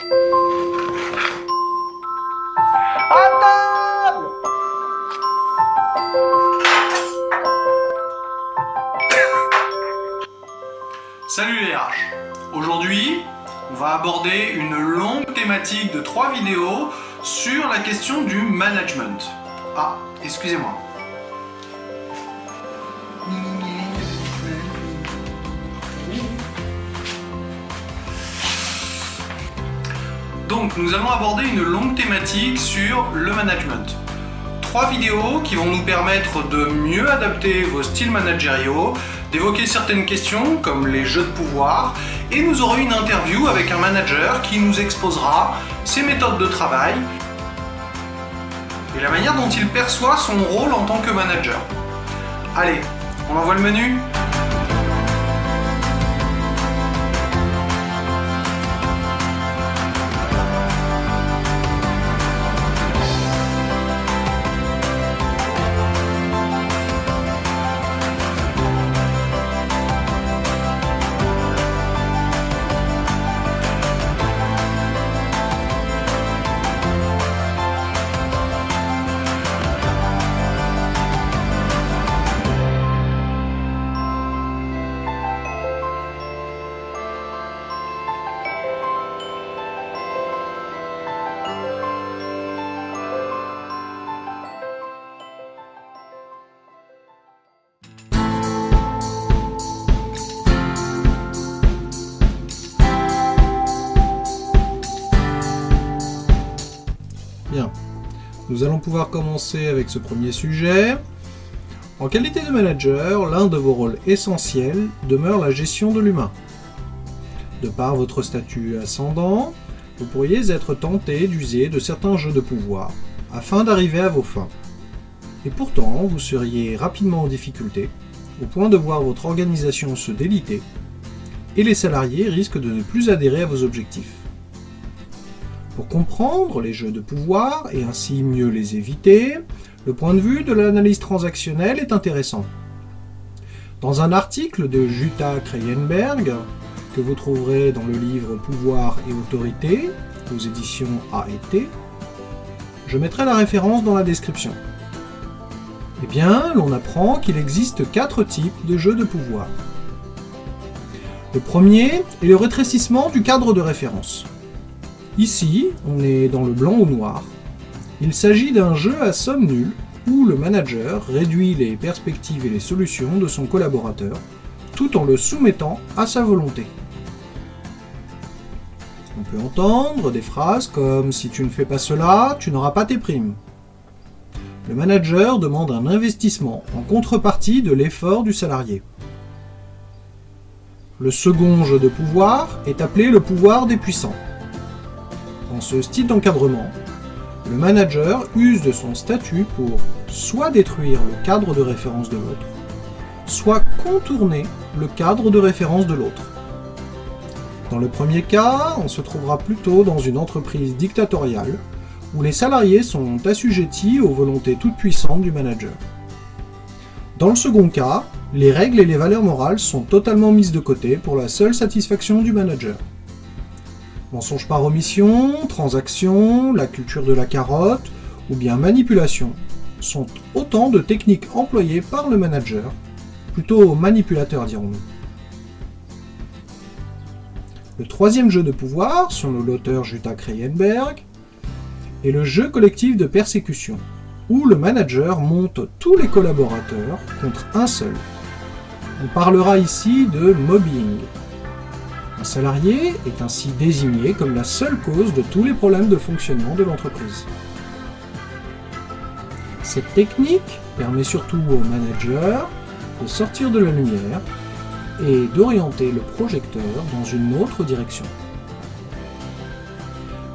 À table! Salut les RH. Aujourd'hui, on va aborder une longue thématique de 3 vidéos sur la question du management. Ah, excusez-moi. Donc, nous allons aborder une longue thématique sur le management. 3 vidéos qui vont nous permettre de mieux adapter vos styles managériaux, d'évoquer certaines questions comme les jeux de pouvoir, et nous aurons une interview avec un manager qui nous exposera ses méthodes de travail et la manière dont il perçoit son rôle en tant que manager. Allez, on envoie le menu ? Bien, nous allons pouvoir commencer avec ce premier sujet. En qualité de manager, l'un de vos rôles essentiels demeure la gestion de l'humain. De par votre statut ascendant, vous pourriez être tenté d'user de certains jeux de pouvoir afin d'arriver à vos fins. Et pourtant, vous seriez rapidement en difficulté, au point de voir votre organisation se déliter, et les salariés risquent de ne plus adhérer à vos objectifs. Pour comprendre les jeux de pouvoir et ainsi mieux les éviter, le point de vue de l'analyse transactionnelle est intéressant. Dans un article de Jutta Kreienberg, que vous trouverez dans le livre Pouvoir et autorité, aux éditions A&T, je mettrai la référence dans la description. Eh bien, l'on apprend qu'il existe 4 types de jeux de pouvoir. Le premier est le rétrécissement du cadre de référence. Ici, on est dans le blanc ou noir. Il s'agit d'un jeu à somme nulle où le manager réduit les perspectives et les solutions de son collaborateur tout en le soumettant à sa volonté. On peut entendre des phrases comme « si tu ne fais pas cela, tu n'auras pas tes primes ». Le manager demande un investissement en contrepartie de l'effort du salarié. Le second jeu de pouvoir est appelé le pouvoir des puissants. Dans ce style d'encadrement, le manager use de son statut pour soit détruire le cadre de référence de l'autre, soit contourner le cadre de référence de l'autre. Dans le premier cas, on se trouvera plutôt dans une entreprise dictatoriale où les salariés sont assujettis aux volontés toutes puissantes du manager. Dans le second cas, les règles et les valeurs morales sont totalement mises de côté pour la seule satisfaction du manager. Mensonge par omission, transaction, la culture de la carotte ou bien manipulation sont autant de techniques employées par le manager, plutôt manipulateur dirons-nous. Le troisième jeu de pouvoir, selon l'auteur Jutta Kreienberg, est le jeu collectif de persécution, où le manager monte tous les collaborateurs contre un seul. On parlera ici de mobbing. Un salarié est ainsi désigné comme la seule cause de tous les problèmes de fonctionnement de l'entreprise. Cette technique permet surtout au manager de sortir de la lumière et d'orienter le projecteur dans une autre direction.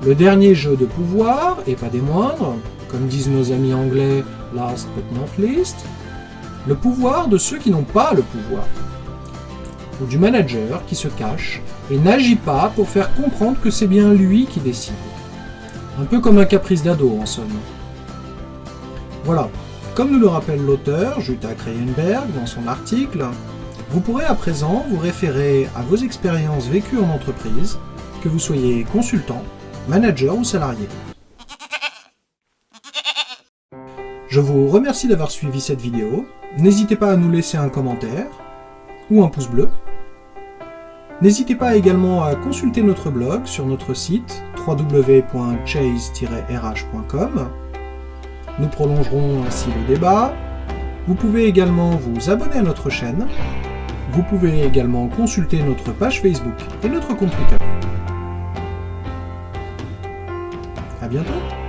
Le dernier jeu de pouvoir, et pas des moindres, comme disent nos amis anglais « last but not least », le pouvoir de ceux qui n'ont pas le pouvoir, ou du manager qui se cache et n'agit pas pour faire comprendre que c'est bien lui qui décide. Un peu comme un caprice d'ado en somme. Voilà, comme nous le rappelle l'auteur, Jutta Kreienberg, dans son article, vous pourrez à présent vous référer à vos expériences vécues en entreprise, que vous soyez consultant manager ou salarié. Je vous remercie d'avoir suivi cette vidéo. N'hésitez pas à nous laisser un commentaire ou un pouce bleu. N'hésitez pas également à consulter notre blog sur notre site www.chase-rh.com. Nous prolongerons ainsi le débat. Vous pouvez également vous abonner à notre chaîne. Vous pouvez également consulter notre page Facebook et notre compte Twitter. À bientôt!